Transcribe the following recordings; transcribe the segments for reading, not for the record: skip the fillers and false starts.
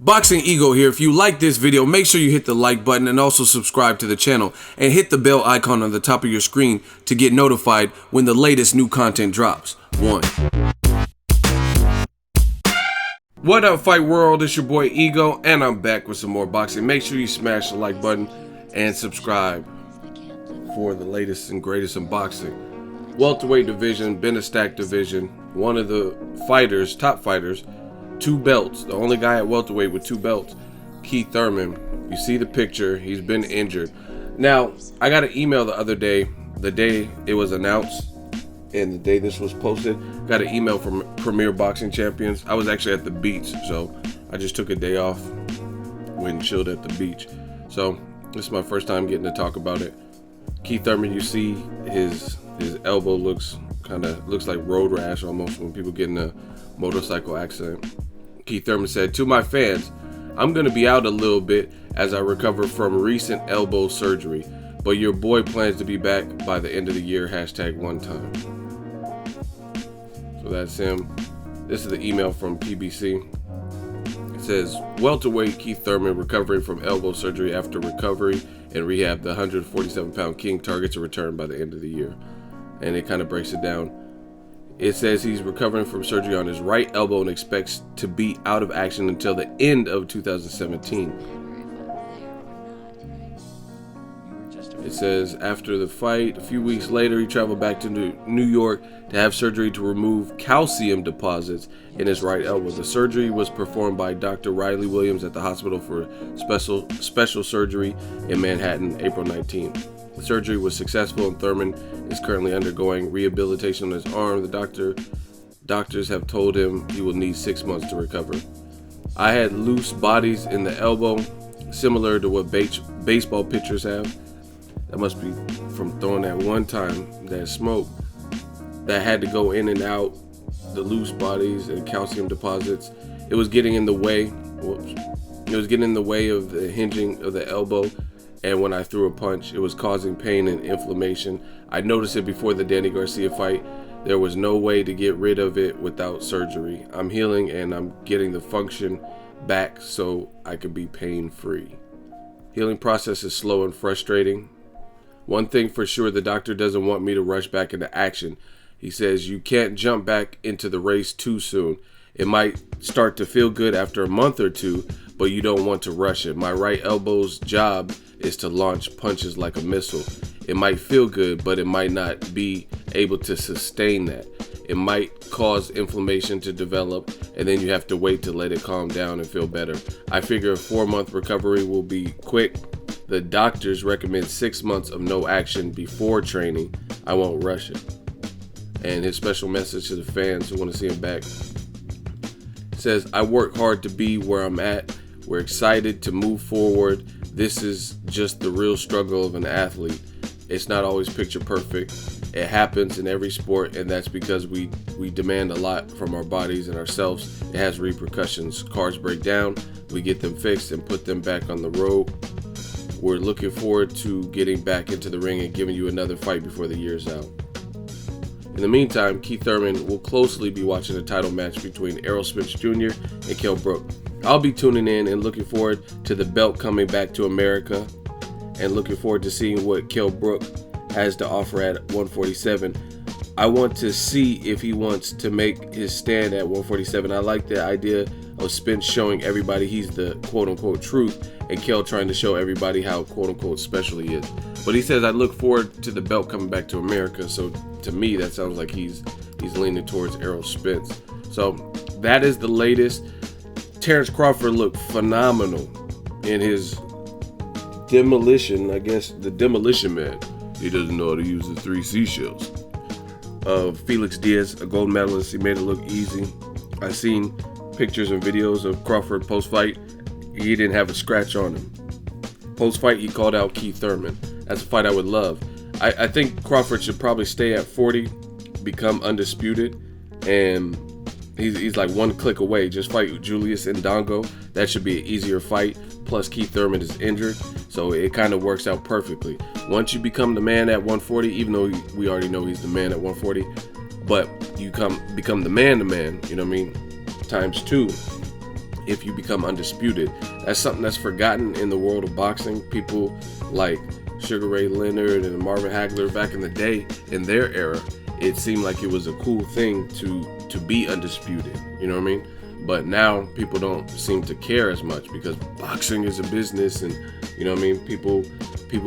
Boxingego here. If you like this video, make sure you hit the like button and also subscribe to the channel and hit the bell icon on the top of your screen to get notified when the latest new content drops. What up, Fight World? It's your boy Ego, and I'm back with some more boxing. Make sure you smash the like button and subscribe for the latest and greatest in boxing. Welterweight division, been a stacked division. One of the fighters, top fighters, 2 belts. The only guy at welterweight with 2 belts, Keith Thurman. You see the picture. He's been injured. Now, I got an email the other day, the day it was announced, and the day this was posted. Got an email from Premier Boxing Champions. I was actually at the beach, so I just took a day off, went and chilled at the beach. So this is my first time getting to talk about it. Keith Thurman, you see his elbow looks like road rash almost when people get in a motorcycle accident. Keith Thurman said, "To my fans, I'm going to be out a little bit as I recover from recent elbow surgery, but your boy plans to be back by the end of the year, #1time. So that's him. This is the email from PBC. It says, welterweight Keith Thurman recovering from elbow surgery after recovery and rehab. The 147-pound king targets a return by the end of the year. And it kind of breaks it down. It says he's recovering from surgery on his right elbow and expects to be out of action until the end of 2017. It says after the fight, a few weeks later, he traveled back to New York to have surgery to remove calcium deposits in his right elbow. The surgery was performed by Dr. Riley Williams at the Hospital for Special Surgery in Manhattan, April 19th. The surgery was successful, and Thurman is currently undergoing rehabilitation on his arm. The doctors have told him he will need 6 months to recover. I had loose bodies in the elbow, similar to what baseball pitchers have. That must be from throwing that one time, that smoke that had to go in and out, the loose bodies and calcium deposits. It was getting in the way. It was getting in the way of the hinging of the elbow. And when I threw a punch, it was causing pain and inflammation. I noticed it before the Danny Garcia fight. There was no way to get rid of it without surgery. I'm healing and I'm getting the function back so I can be pain-free. Healing process is slow and frustrating. One thing for sure, the doctor doesn't want me to rush back into action. He says you can't jump back into the race too soon. It might start to feel good after a month or two, but you don't want to rush it. My right elbow's job is to launch punches like a missile. It might feel good, but it might not be able to sustain that. It might cause inflammation to develop, and then you have to wait to let it calm down and feel better. I figure a 4-month recovery will be quick. The doctors recommend 6 months of no action before training. I won't rush it." And his special message to the fans who want to see him back says, "I work hard to be where I'm at. We're excited to move forward. This is just the real struggle of an athlete. It's not always picture perfect. It happens in every sport, and that's because we demand a lot from our bodies and ourselves. It has repercussions. Cars break down, we get them fixed and put them back on the road. We're looking forward to getting back into the ring and giving you another fight before the year's out." In the meantime, Keith Thurman will closely be watching a title match between Errol Spence Jr. and Kell Brook. I'll be tuning in and looking forward to the belt coming back to America and looking forward to seeing what Kell Brook has to offer at 147. I want to see if he wants to make his stand at 147. I like the idea of Spence showing everybody he's the quote-unquote truth and Kell trying to show everybody how quote-unquote special he is. But he says, I look forward to the belt coming back to America. So to me, that sounds like he's leaning towards Errol Spence. So that is the latest. Terence Crawford looked phenomenal in his demolition, I guess, the demolition man. He doesn't know how to use the 3 seashells. Of Felix Diaz, a gold medalist. He made it look easy. I've seen pictures and videos of Crawford post-fight. He didn't have a scratch on him. Post-fight, he called out Keith Thurman. That's a fight I would love. I think Crawford should probably stay at 40, become undisputed, and he's like 1 click away. Just fight Julius Ndongo. That should be an easier fight. Plus, Keith Thurman is injured, so it kind of works out perfectly. Once you become the man at 140, even though we already know he's the man at 140, but you become the man, you know what I mean, times 2. if you become undisputed. That's something that's forgotten in the world of boxing. People like Sugar Ray Leonard and Marvin Hagler back in the day, in their era, it seemed like it was a cool thing to be undisputed, you know what I mean? But now people don't seem to care as much because boxing is a business, and you know what I mean, people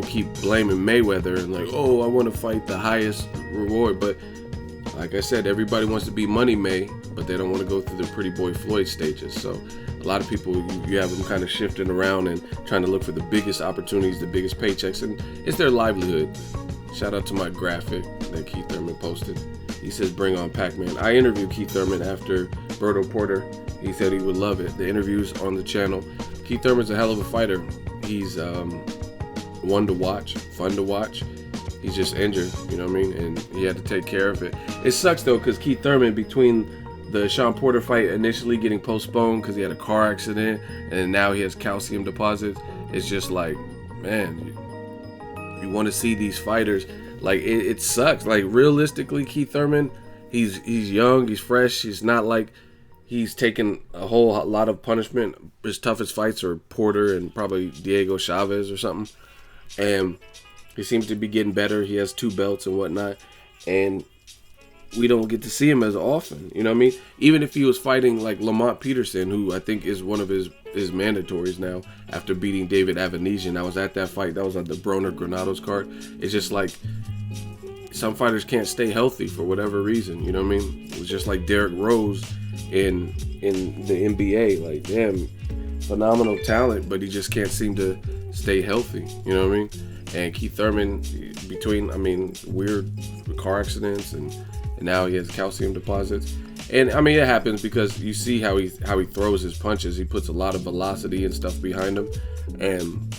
keep blaming Mayweather and like, oh, I want to fight the highest reward. But like I said, everybody wants to be Money May, but they don't want to go through the Pretty Boy Floyd stages. So a lot of people, you have them kind of shifting around and trying to look for the biggest opportunities, the biggest paychecks, and it's their livelihood. Shout out to my graphic that Keith Thurman posted. He says, bring on Pac-Man. I interviewed Keith Thurman after Berto Porter. He said he would love it. The interview's on the channel. Keith Thurman's a hell of a fighter. He's one to watch, fun to watch. He's just injured, you know what I mean? And he had to take care of it. It sucks though, because Keith Thurman, between the Sean Porter fight initially getting postponed because he had a car accident, and now he has calcium deposits, it's just like, man, you want to see these fighters. Like, it sucks. Like, realistically, Keith Thurman, he's young, he's fresh. He's not like he's taken a whole lot of punishment. His toughest fights are Porter and probably Diego Chavez or something. And he seems to be getting better. He has 2 belts and whatnot. And we don't get to see him as often. You know what I mean? Even if he was fighting like Lamont Peterson, who I think is one of his mandatories now after beating David Avanesian. I was at that fight. That was on the Broner Granados card. It's just like some fighters can't stay healthy for whatever reason. You know what I mean? It was just like Derrick Rose in the NBA. Like, damn, phenomenal talent, but he just can't seem to stay healthy. You know what I mean? And Keith Thurman, between, I mean, weird car accidents and now he has calcium deposits. And I mean, it happens because you see how he throws his punches. He puts a lot of velocity and stuff behind him. And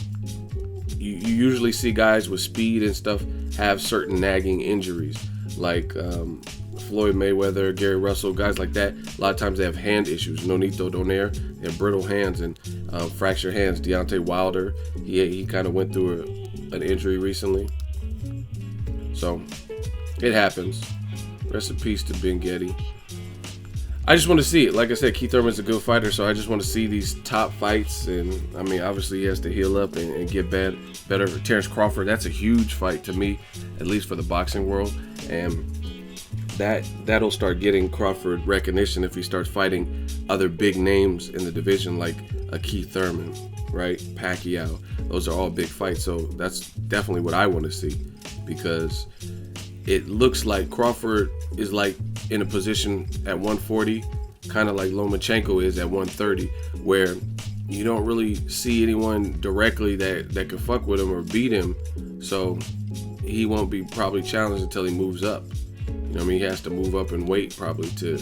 you usually see guys with speed and stuff have certain nagging injuries. Like Floyd Mayweather, Gary Russell, guys like that. A lot of times they have hand issues. Nonito Donaire, they have brittle hands and fractured hands. Deontay Wilder, he kind of went through an injury recently. So it happens. Rest in peace to Ben Getty. I just want to see it. Like I said, Keith Thurman's a good fighter, so I just want to see these top fights. And I mean, obviously he has to heal up and get better. Terence Crawford, that's a huge fight to me, at least for the boxing world. And that'll start getting Crawford recognition if he starts fighting other big names in the division, like a Keith Thurman, right? Pacquiao. Those are all big fights. So that's definitely what I want to see, because it looks like Crawford is like in a position at 140, kind of like Lomachenko is at 130, where you don't really see anyone directly that could fuck with him or beat him. So he won't be probably challenged until he moves up. You know what I mean? He has to move up in weight probably to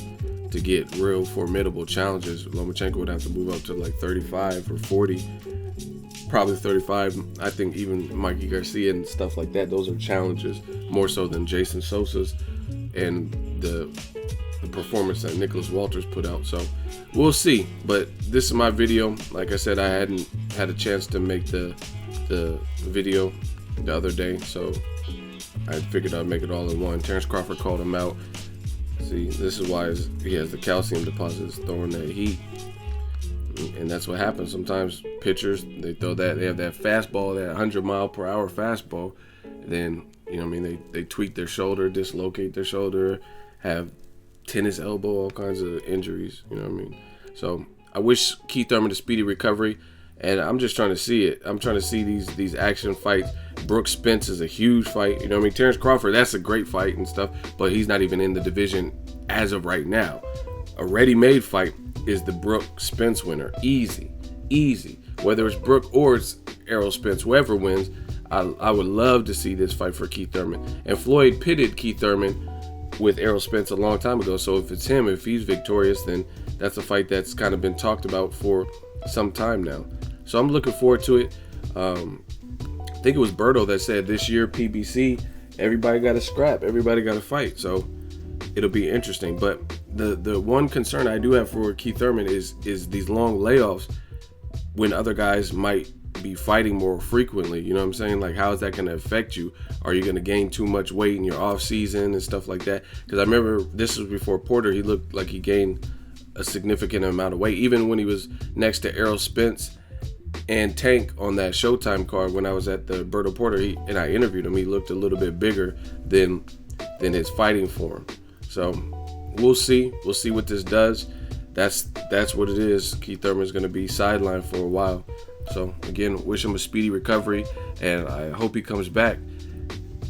get real formidable challenges. Lomachenko would have to move up to like 35 or 40. Probably 35. I think even Mikey Garcia and stuff like that, those are challenges more so than Jason Sosa's and the performance that Nicholas Walters put out. So we'll see. But this is my video. Like I said, I hadn't had a chance to make the video the other day, so I figured I'd make it all in one. Terence Crawford called him out. See, this is why he has the calcium deposits, throwing that heat. And that's what happens sometimes. Pitchers, they have that fastball, that 100-mile-per-hour fastball. Then, you know what I mean, they tweak their shoulder, dislocate their shoulder, have tennis elbow, all kinds of injuries, you know what I mean? So I wish Keith Thurman a speedy recovery, and I'm just trying to see it. I'm trying to see these action fights. Brooks Spence is a huge fight, you know what I mean? Terence Crawford, that's a great fight and stuff, but he's not even in the division as of right now. A ready-made fight is the Brooke Spence winner. Easy. Whether it's Brooke or it's Errol Spence, whoever wins, I would love to see this fight for Keith Thurman. And Floyd pitted Keith Thurman with Errol Spence a long time ago, so if it's him, if he's victorious, then that's a fight that's kind of been talked about for some time now. So I'm looking forward to it. I think it was Berto that said this year PBC, everybody got to scrap, everybody got to fight. So it'll be interesting. But the one concern I do have for Keith Thurman is these long layoffs when other guys might be fighting more frequently. You know what I'm saying? Like, how is that going to affect you? Are you going to gain too much weight in your off season and stuff like that? Because I remember this was before Porter. He looked like he gained a significant amount of weight. Even when he was next to Errol Spence and Tank on that Showtime card when I was at the Berto Porter, and I interviewed him, he looked a little bit bigger than his fighting form. So we'll see what this does. That's what it is. Keith Thurman's going to be sidelined for a while. So again, wish him a speedy recovery, and I hope he comes back.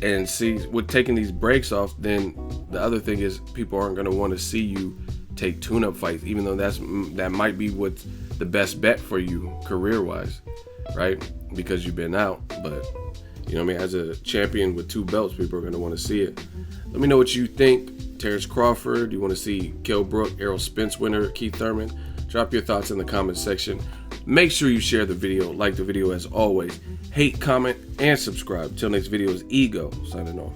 And see, with taking these breaks off, then the other thing is people aren't going to want to see you take tune-up fights, even though that might be what's the best bet for you career-wise, right? Because you've been out. But you know what I mean, as a champion with 2 belts, people are going to want to see it. Let me know what you think. Terence Crawford, you want to see Kell Brook, Errol Spence winner, Keith Thurman? Drop your thoughts in the comment section. Make sure you share the video, like the video as always. Hate, comment, and subscribe. Till next video is Ego signing off.